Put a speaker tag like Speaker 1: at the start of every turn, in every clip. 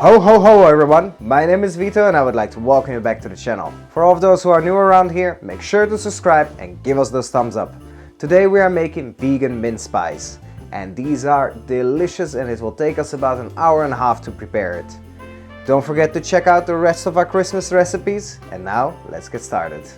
Speaker 1: Ho ho ho everyone, my name is Vito and I would like to welcome you back to the channel. For all of those who are new around here, make sure to subscribe and give us those thumbs up. Today we are making vegan mince pies and these are delicious and it will take us about an hour and a half to prepare it. Don't forget to check out the rest of our Christmas recipes and now let's get started.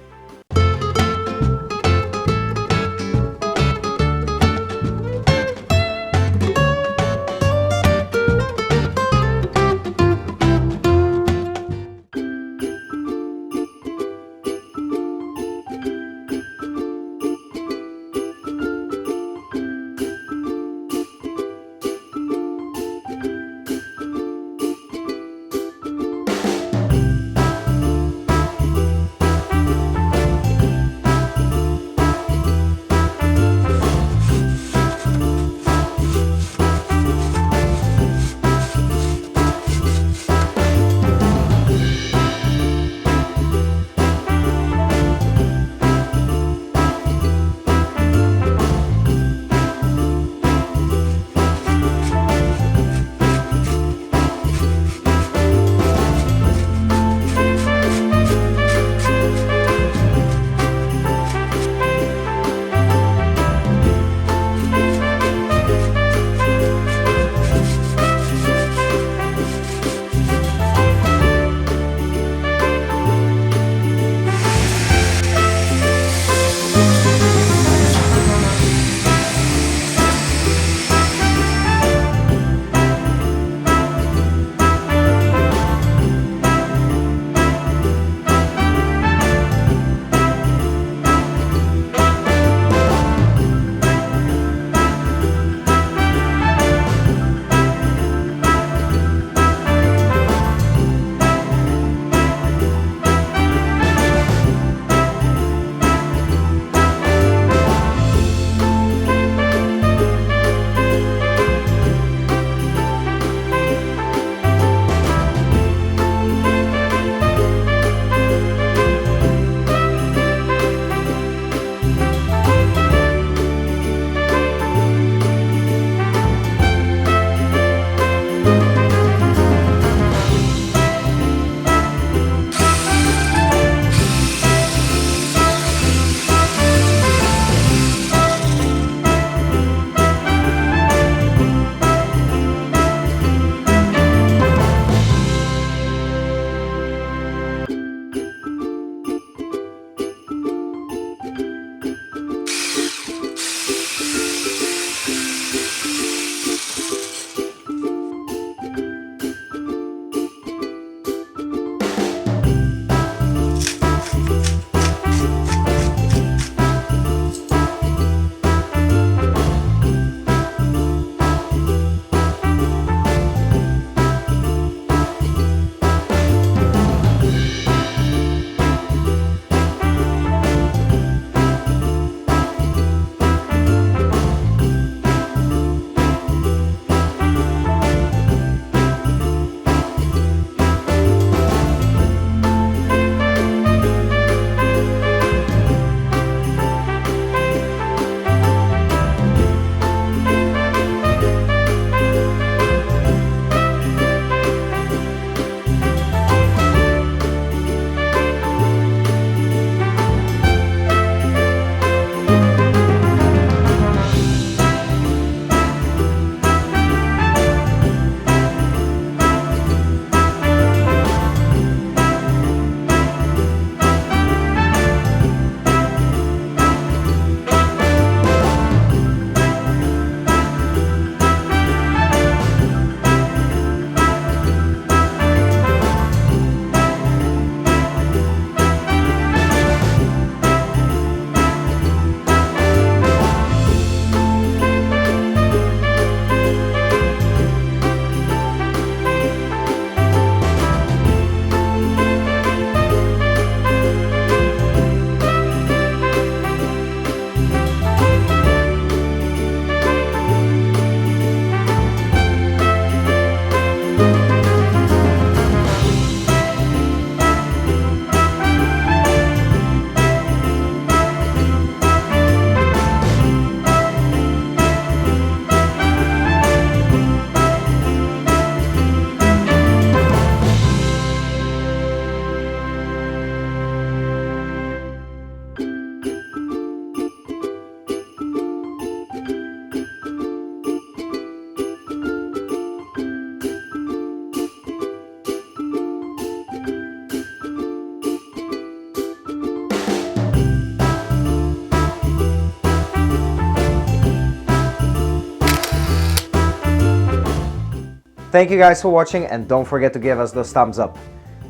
Speaker 1: thank you guys for watching, and don't forget to give us those thumbs up.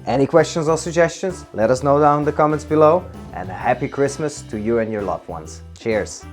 Speaker 1: Any questions or suggestions? Let us know down in the comments below, and a happy Christmas to you and your loved ones. Cheers!